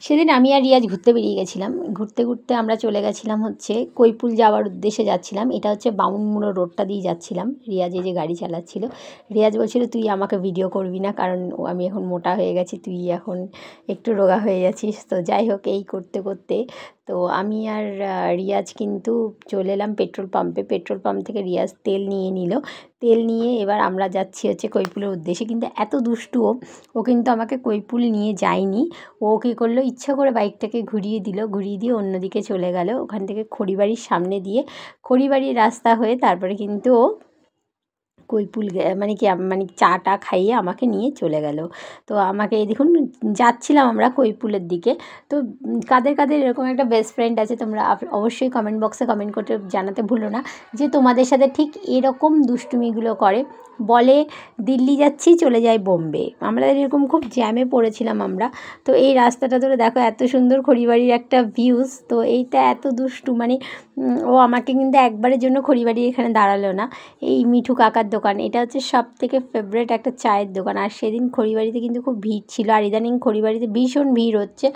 সেদিন আমি আর রিয়াজ ঘুরতে বেরিয়ে গেছিলাম। ঘুরতে ঘুরতে আমরা চলে গেছিলাম হচ্ছে কৈপুল যাওয়ার উদ্দেশ্যে যাচ্ছিলাম। এটা হচ্ছে বামুনমুড়ো রোডটা দিয়ে যাচ্ছিলাম। রিয়াজ এই যে গাড়ি চালাচ্ছিল। রিয়াজ বলছিল তুই আমাকে ভিডিও করবি না, কারণ আমি এখন মোটা হয়ে গেছি, তুই এখন একটু রোগা হয়ে যাচ্ছিস। তো যাই হোক, এই করতে করতে তো আমি আর রিয়াজ কিন্তু চলে এলাম পেট্রোল পাম্পে। পেট্রোল পাম্প থেকে রিয়াজ তেল নিয়ে নিল। তেল নিয়ে এবার আমরা যাচ্ছি হচ্ছে কৈপুলের উদ্দেশ্যে। কিন্তু এত দুষ্টু ও কিন্তু আমাকে কৈপুল নিয়ে যায়নি। ও কী করলো, ইচ্ছা করে বাইকটাকে ঘুরিয়ে দিল, ঘুরিয়ে দিয়ে অন্যদিকে চলে গেল। ওখান থেকে খড়িবাড়ির সামনে দিয়ে খড়িবাড়ির রাস্তা হয়ে তারপরে কিন্তু ও কৈপুল মানে চাটা খাইয়ে আমাকে নিয়ে চলে গেল। তো আমাকে এই দেখুন যাচ্ছিলাম আমরা কৈপুলের দিকে। তো কাদের কাদের এরকম একটা বেস্ট ফ্রেন্ড আছে তোমরা অবশ্যই কমেন্ট বক্সে কমেন্ট করতে জানাতে ভুলো না, যে তোমাদের সাথে ঠিক এরকম দুষ্টুমিগুলো করে। বলে দিল্লি যাচ্ছি, চলে যায় বোম্বে। আমরা এরকম খুব জ্যামে পড়েছিলাম আমরা। তো এই রাস্তাটা ধরে দেখো এত সুন্দর খড়িবাড়ির একটা ভিউজ। তো এইটা এত দুষ্টু, মানে ও আমাকে কিন্তু একবারের জন্য খড়িবাড়ির এখানে দাঁড়ালো না। এই মিঠু কাকার দোকান, এটা হচ্ছে সবথেকে ফেভারিট একটা চায়ের দোকান। আর সেদিন খড়িবাড়িতে কিন্তু খুব ভিড় ছিল, আর ইদানিং খড়িবাড়িতে ভীষণ ভিড় হচ্ছে।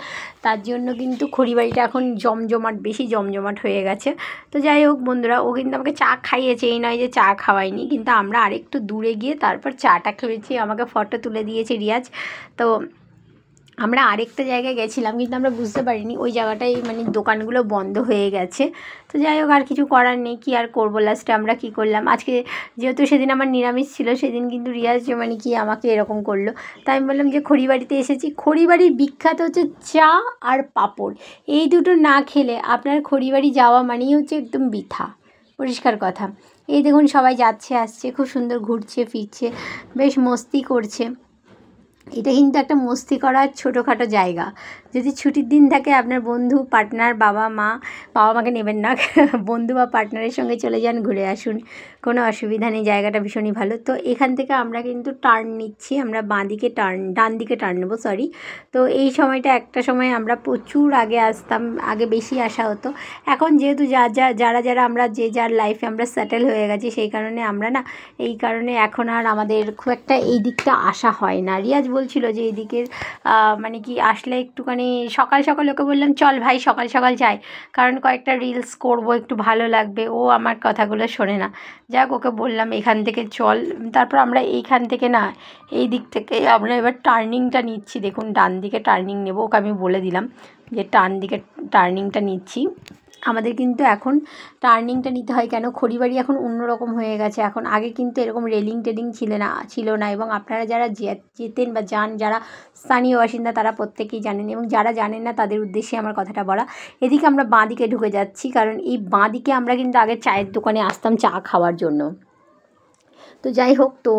তার জন্য কিন্তু খড়িবাড়িটা এখন জমজমাট, বেশি জমজমাট হয়ে গেছে। তো যাই হোক বন্ধুরা, ও কিন্তু আমাকে চা খাইয়েছে, এই নয় যে চা খাওয়ায়নি। কিন্তু আমরা আরেকটু দূরে গিয়ে তারপর চাটা খেয়েছি, আমাকে ফটো তুলে দিয়েছে রিয়াজ। তো আমরা আরেকটা জায়গায় গেছিলাম, কিন্তু আমরা বুঝতে পারিনি ওই জায়গাটায় মানে দোকানগুলো বন্ধ হয়ে গেছে। তো যাই হোক, আর কিছু করার নেই, কী আর করবো। লাস্টে আমরা কী করলাম, আজকে যেহেতু সেদিন আমার নিরামিষ ছিল, সেদিন কিন্তু রিয়াজ মানে কি আমাকে এরকম করলো। তাই আমি বললাম যে খড়িবাড়িতে এসেছি, খড়িবাড়ির বিখ্যাত হচ্ছে চা আর পাঁপড়। এই দুটো না খেলে আপনার খড়িবাড়ি যাওয়া মানেই হচ্ছে একদম বৃথা, পরিষ্কার কথা। এই দেখুন সবাই যাচ্ছে আসছে, খুব সুন্দর ঘুরছে ফিরছে, বেশ মস্তি করছে। এটা কিন্তু একটা মস্তি করার ছোটোখাটো জায়গা। যদি ছুটির দিন থাকে, আপনার বন্ধু পার্টনার বাবা মাকে নেবেন না, বন্ধু বা পার্টনারের সঙ্গে চলে যান, ঘুরে আসুন, কোনো অসুবিধা নেই। জায়গাটা ভীষণই ভালো। তো এখান থেকে আমরা কিন্তু টার্ন নিচ্ছি, আমরা ডান দিকে টার্ন নেবো, সরি। তো এই সময়টা একটা সময় আমরা প্রচুর আগে আসতাম, আগে বেশি আসা হতো। এখন যেহেতু যারা আমরা যে যার লাইফে আমরা সেটেল হয়ে গেছি, সেই কারণে আমরা না, এই কারণে এখন আর আমাদের খুব একটা এই দিকটা আসা হয় না। রিয়াজ বলছিল যে এই দিকের মানে কি আসলে একটুখানি সকাল সকাল, ওকে বললাম চল ভাই সকাল সকাল যাই, কারণ কয়েকটা রিলস করব, একটু ভালো লাগবে। ও আমার কথাগুলো শোনে না। যাক, ওকে বললাম এখান থেকে চল। তারপর আমরা এইখান থেকে না, এই দিক থেকে আমরা এবার টার্নিংটা নিচ্ছি। দেখুন ডান দিকে টার্নিং নেব, ওকে আমি বলে দিলাম যে টার্নিংটা নিচ্ছি। আমাদের কিন্তু এখন টার্নিংটা নিতে হয় কেন, খড়িবাড়ি এখন অন্যরকম হয়ে গেছে। এখন আগে কিন্তু এরকম রেলিং টেলিং ছিল না। এবং আপনারা যারা যেতেন বা যান, যারা স্থানীয় বাসিন্দা, তারা প্রত্যেকেই জানেন, এবং যারা জানেন না তাদের উদ্দেশ্যে আমার কথাটা বলা। এদিকে আমরা বাঁ দিকে ঢুকে যাচ্ছি, কারণ এই বাঁ দিকে আমরা কিন্তু আগে চায়ের দোকানে আসতাম চা খাওয়ার জন্য। তো যাই হোক, তো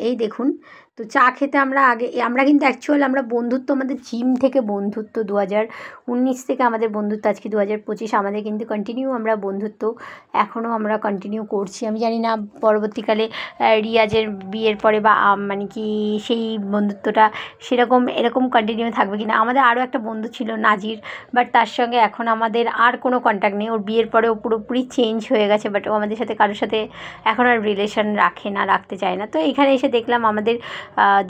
এই দেখুন, তো চা খেতে আমরা কিন্তু অ্যাকচুয়াল আমরা বন্ধুত্ব, আমাদের জিম থেকে বন্ধুত্ব 2019 থেকে আমাদের বন্ধুত্ব, আজকে 2025, আমাদের কিন্তু কন্টিনিউ আমরা বন্ধুত্ব এখনও আমরা কন্টিনিউ করছি। আমি জানি না পরবর্তীকালে রিয়াজের বিয়ের পরে বা মানে কি সেই বন্ধুত্বটা এরকম কন্টিনিউ থাকবে কিনা। আমাদের আরও একটা বন্ধু ছিল নাজির, বাট তার সঙ্গে এখন আমাদের আর কোনো কন্ট্যাক্ট নেই। ওর বিয়ের পরে ও পুরোপুরি চেঞ্জ হয়ে গেছে, বাট ও আমাদের সাথে কারোর সাথে এখন আর রিলেশন রাখতে চায় না। তো এখানে এসে দেখলাম আমাদের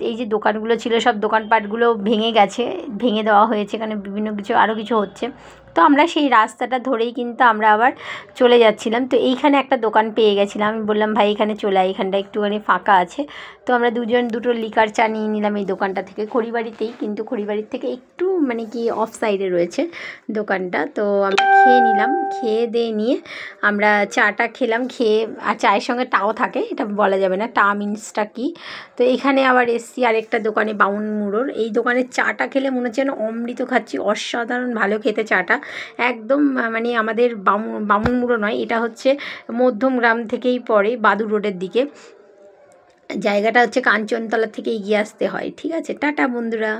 এই যে দোকানগুলো ছিল, সব দোকানপাটগুলো ভেঙে দেওয়া হয়েছে, এখানে বিভিন্ন কিছু আরও কিছু হচ্ছে। তো আমরা সেই রাস্তাটা ধরেই কিন্তু আমরা আবার চলে যাচ্ছিলাম। তো এইখানে একটা দোকান পেয়ে গেছিলাম, আমি বললাম ভাই এখানে চলে আয়, এখানটা একটুখানি ফাঁকা আছে। তো আমরা দুটো লিকার চা নিয়ে নিলাম এই দোকানটা থেকে, খড়িবাড়িতেই, কিন্তু খড়িবাড়ির থেকে একটু মানে কি অফ সাইডে রয়েছে দোকানটা। তো আমরা খেয়ে নিলাম, খেয়ে দিয়ে নিয়ে আমরা চাটা খেলাম। খেয়ে, আর চায়ের সঙ্গে টাও থাকে, এটা বলা যাবে না টা মিন্সটা কী। তো এখানে আবার এসছি আরেকটা দোকানে, বামুনমুড়োর। এই দোকানের চাটা খেলে মনে হচ্ছে যেন অমৃত খাচ্ছি, অসাধারণ ভালো খেতে চাটা। একদম মানে আমাদের বামুনমুড়ো নয়, এটা হচ্ছে মধ্যমগ্রাম থেকেই পড়ে, বাদুর রোডের দিকে। জায়গাটা হচ্ছে কাঞ্চনতলা থেকে এগিয়ে আসতে হয়। ঠিক আছে, টাটা বন্ধুরা।